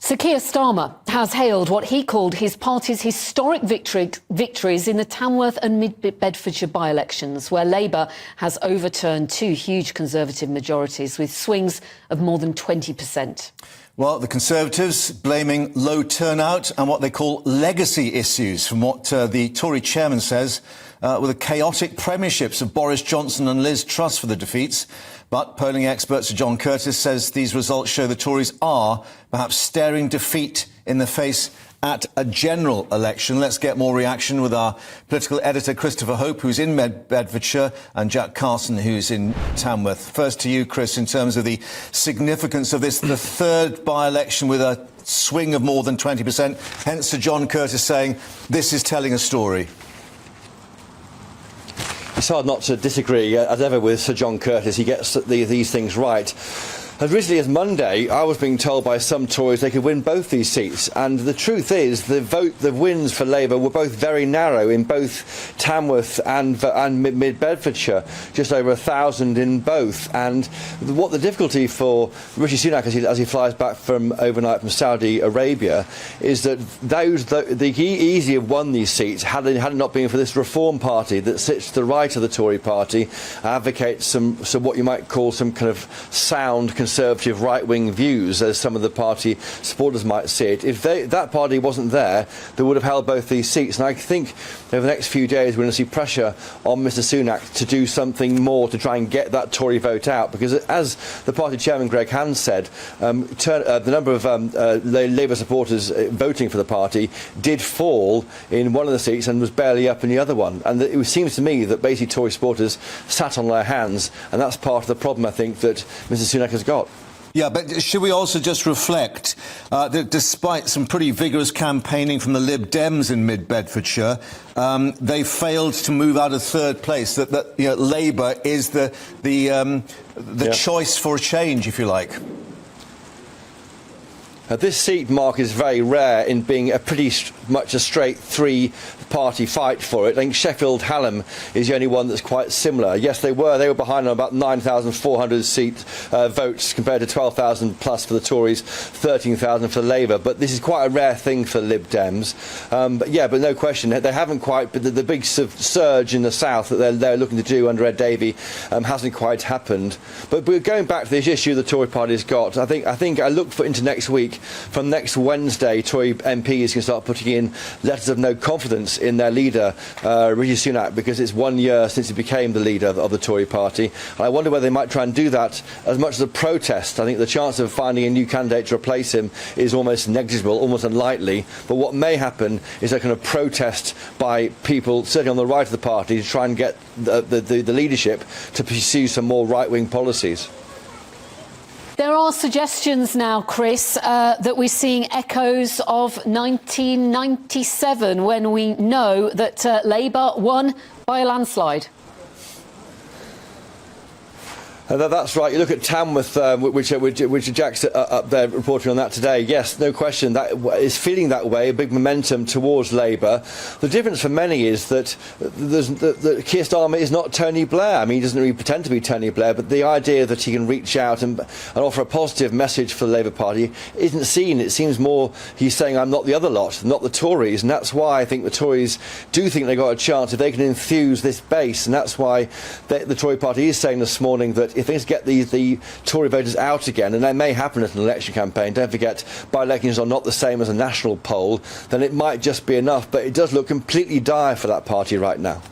Sir Keir Starmer has hailed what he called his party's historic victories in the Tamworth and Mid-Bedfordshire by-elections, where Labour has overturned two huge Conservative majorities with swings of more than 20%. Well, the Conservatives blaming low turnout and what they call legacy issues from what the Tory chairman says were the chaotic premierships of Boris Johnson and Liz Truss for the defeats. But polling expert Sir John Curtis says these results show the Tories are perhaps staring defeat in the face at a general election. Let's get more reaction with our political editor Christopher Hope, who's in Bedfordshire, and Jack Carson, who's in Tamworth. First to you, Chris, in terms of the significance of this, the third by-election with a swing of more than 20%. Hence Sir John Curtis saying this is telling a story. It's hard not to disagree, as ever, with Sir John Curtis. He gets these things right. As recently as Monday, I was being told by some Tories they could win both these seats. And the truth is, the wins for Labour were both very narrow in both Tamworth and Mid-Bedfordshire, just over 1,000 in both. And what the difficulty for Rishi Sunak as he flies back from overnight from Saudi Arabia is that he easily have won these seats had it not been for this Reform Party that sits to the right of the Tory party, advocates some what you might call some kind of sound Conservative right-wing views, as some of the party supporters might see it. If that party wasn't there, they would have held both these seats. And I think over the next few days we're going to see pressure on Mr Sunak to do something more to try and get that Tory vote out. Because as the party chairman Greg Hands said, the number of Labour supporters voting for the party did fall in one of the seats and was barely up in the other one. And it seems to me that basically Tory supporters sat on their hands, and that's part of the problem I think that Mr Sunak has got. Yeah, but should we also just reflect that despite some pretty vigorous campaigning from the Lib Dems in Mid-Bedfordshire, they failed to move out of third place. That Labour is the choice for a change, if you like. This seat, Mark, is very rare in being pretty much a straight three-party fight for it. I think Sheffield Hallam is the only one that's quite similar. Yes, they were behind on about 9,400 votes compared to 12,000 plus for the Tories, 13,000 for Labour. But this is quite a rare thing for Lib Dems. But no question, they haven't quite. But the big surge in the south that they're looking to do under Ed Davey hasn't quite happened. But going back to this issue the Tory party's got, I think I look into next week. From next Wednesday, Tory MPs can start putting in letters of no confidence in their leader, Rishi Sunak, because it's 1 year since he became the leader of the Tory party. And I wonder whether they might try and do that as much as a protest. I think the chance of finding a new candidate to replace him is almost negligible, almost unlikely. But what may happen is a kind of protest by people, certainly on the right of the party, to try and get the leadership to pursue some more right-wing policies. There are suggestions now, Chris, that we're seeing echoes of 1997, when we know that Labour won by a landslide. That's right. You look at Tamworth, which Jack's up there reporting on that today. Yes, no question, that is feeling that way, a big momentum towards Labour. The difference for many is that Keir Starmer is not Tony Blair. I mean, he doesn't really pretend to be Tony Blair, but the idea that he can reach out and offer a positive message for the Labour Party isn't seen. It seems more he's saying, I'm not the other lot, not the Tories. And that's why I think the Tories do think they've got a chance if they can enthuse this base. And that's why the Tory party is saying this morning that if things get the Tory voters out again, and that may happen at an election campaign, don't forget, by-elections are not the same as a national poll, then it might just be enough. But it does look completely dire for that party right now.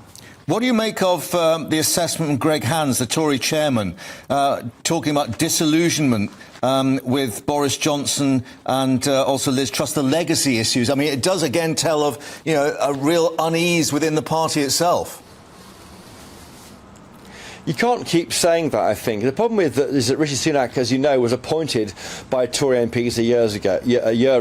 What do you make of the assessment from Greg Hands, the Tory chairman, talking about disillusionment with Boris Johnson and also Liz Truss, the legacy issues? I mean, it does again tell of a real unease within the party itself. You can't keep saying that, I think. The problem with that is that Rishi Sunak, as you know, was appointed by Tory MPs a year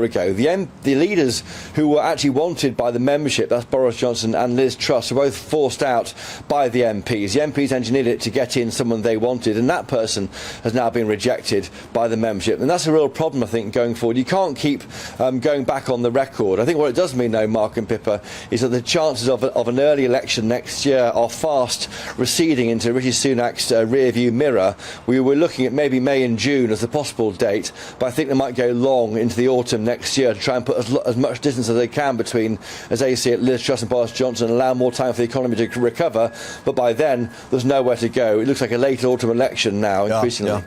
ago. The leaders who were actually wanted by the membership, that's Boris Johnson and Liz Truss, were both forced out by the MPs. The MPs engineered it to get in someone they wanted, and that person has now been rejected by the membership. And that's a real problem, I think, going forward. You can't keep going back on the record. I think what it does mean, though, Mark and Pippa, is that the chances of an early election next year are fast receding into Rishi Sunak's rear-view mirror, we were looking at maybe May and June as a possible date, but I think they might go long into the autumn next year to try and put as much distance as they can between, as they see it, Liz Truss and Boris Johnson, and allow more time for the economy to recover. But by then, there's nowhere to go. It looks like a late autumn election now, increasingly. Yeah.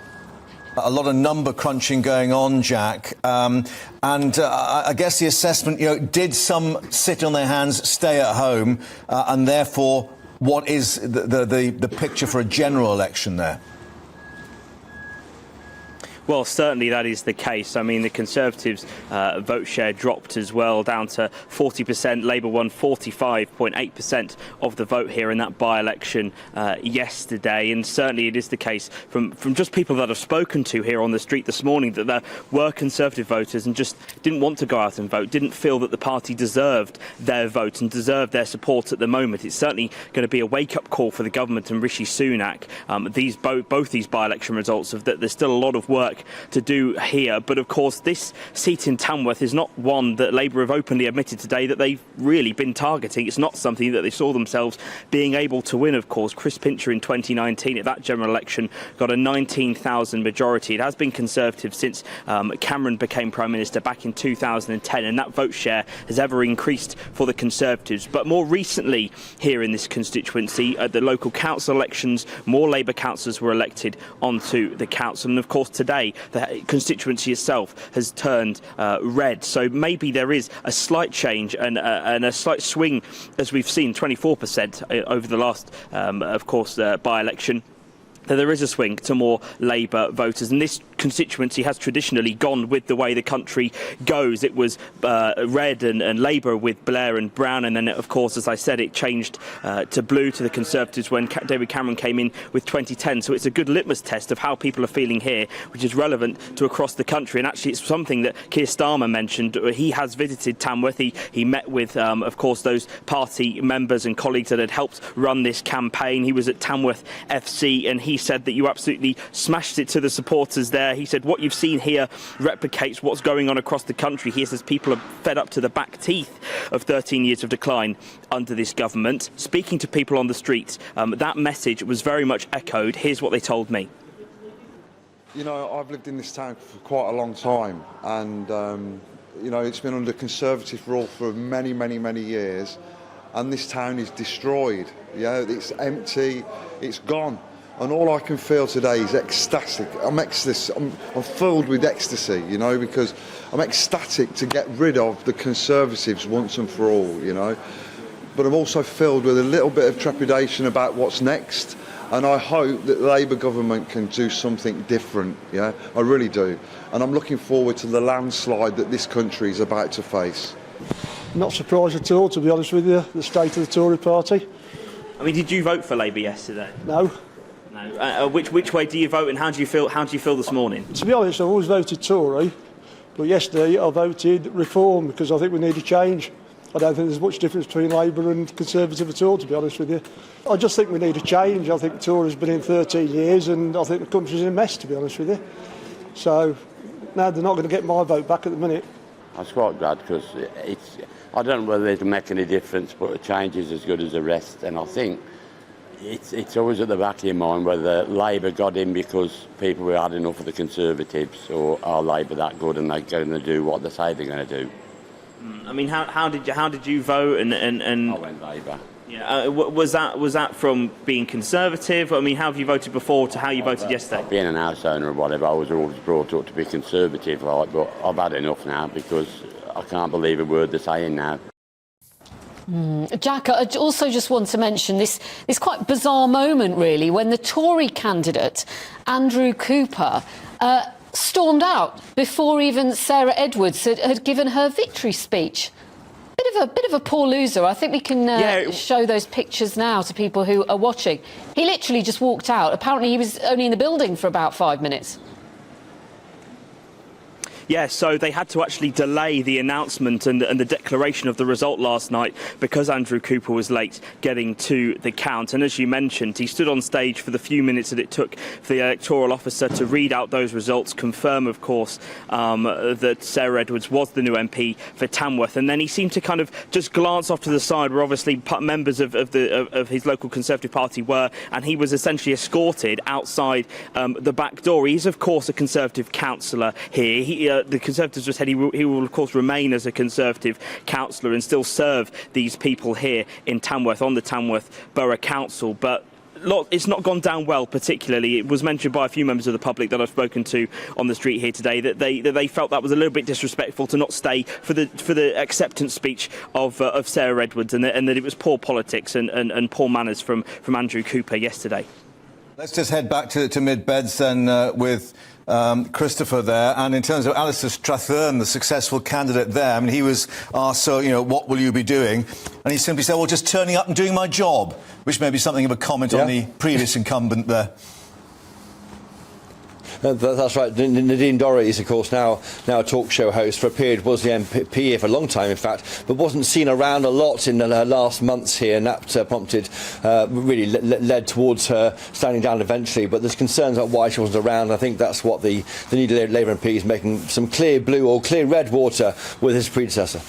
A lot of number crunching going on, Jack. I guess the assessment, did some sit on their hands, stay at home, and therefore, what is the picture for a general election there? Well, certainly that is the case. I mean, the Conservatives' vote share dropped as well, down to 40%. Labour won 45.8% of the vote here in that by-election yesterday. And certainly it is the case from just people that I've spoken to here on the street this morning that there were Conservative voters and just didn't want to go out and vote, didn't feel that the party deserved their vote and deserved their support at the moment. It's certainly going to be a wake-up call for the government and Rishi Sunak. Both these by-election results of that there's still a lot of work to do here, but of course this seat in Tamworth is not one that Labour have openly admitted today that they've really been targeting. It's not something that they saw themselves being able to win. Of course, Chris Pincher in 2019 at that general election got a 19,000 majority. It has been Conservative since Cameron became Prime Minister back in 2010, and that vote share has ever increased for the Conservatives. But more recently here in this constituency, at the local council elections, more Labour councillors were elected onto the council, and of course today the constituency itself has turned red. So maybe there is a slight change and a slight swing, as we've seen, 24% over the last, of course, by-election. There is a swing to more Labour voters, and this constituency has traditionally gone with the way the country goes. It was red and Labour with Blair and Brown, and then, of course, as I said, it changed to blue to the Conservatives when David Cameron came in with 2010. So it's a good litmus test of how people are feeling here, which is relevant to across the country. And actually, it's something that Keir Starmer mentioned. He has visited Tamworth. He met with, of course, those party members and colleagues that had helped run this campaign. He was at Tamworth FC, and he said that you absolutely smashed it to the supporters there. He said what you've seen here replicates what's going on across the country. He says people are fed up to the back teeth of 13 years of decline under this government. Speaking to people on the street, that message was very much echoed. Here's what they told me. I've lived in this town for quite a long time, and it's been under Conservative rule for many, many, many years, and this town is destroyed. It's empty, it's gone. And all I can feel today is ecstatic. I'm filled with ecstasy, because I'm ecstatic to get rid of the Conservatives once and for all, But I'm also filled with a little bit of trepidation about what's next. And I hope that the Labour government can do something different, I really do. And I'm looking forward to the landslide that this country is about to face. Not surprised at all, to be honest with you, the state of the Tory party. I mean, did you vote for Labour yesterday? No. No. Which way do you vote, and how do you feel this morning? To be honest, I've always voted Tory, but yesterday I voted Reform because I think we need a change. I don't think there's much difference between Labour and Conservative at all, to be honest with you. I just think we need a change. I think the Tory's been in 13 years and I think the country's in a mess, to be honest with you. So, no, they're not going to get my vote back at the minute. I was quite glad because I don't know whether it'll make any difference, but a change is as good as the rest. And I think it's always at the back of your mind whether Labour got in because people were had enough of the Conservatives, or are Labour that good and they're going to do what they say they're going to do. I mean, how did you vote? And I went Labour. Yeah, was that from being Conservative? I mean, how have you voted before to how you voted yesterday? Being an house owner or whatever, I was always brought up to be Conservative, but I've had enough now because I can't believe a word they're saying now. Jack, I also just want to mention this quite bizarre moment, really, when the Tory candidate, Andrew Cooper, stormed out before even Sarah Edwards had given her victory speech. Bit of a poor loser. I think we can show those pictures now to people who are watching. He literally just walked out. Apparently he was only in the building for about 5 minutes. Yeah, so they had to actually delay the announcement and the declaration of the result last night because Andrew Cooper was late getting to the count. And as you mentioned, he stood on stage for the few minutes that it took for the electoral officer to read out those results, confirm, of course, that Sarah Edwards was the new MP for Tamworth. And then he seemed to kind of just glance off to the side where obviously members of his local Conservative Party were, and he was essentially escorted outside the back door. He's, of course, a Conservative councillor here. The Conservatives just said he will, of course, remain as a Conservative councillor and still serve these people here in Tamworth, on the Tamworth Borough Council. But it's not gone down well, particularly. It was mentioned by a few members of the public that I've spoken to on the street here today that they felt that was a little bit disrespectful to not stay for the acceptance speech of Sarah Edwards, and that it was poor politics and poor manners from Andrew Cooper yesterday. Let's just head back to Mid-Beds then with Christopher there. And in terms of Alistair Strathern, the successful candidate there, I mean, he was asked, so, what will you be doing? And he simply said, well, just turning up and doing my job, which may be something of a comment on the previous incumbent there. That's right. Nadine Dorries is, of course, now a talk show host. For a period was the MP here for a long time, in fact, but wasn't seen around a lot in the last months here, and that prompted, really led towards her standing down eventually. But there's concerns about why she wasn't around. I think that's what the new Labour MP is making some clear blue or clear red water with his predecessor.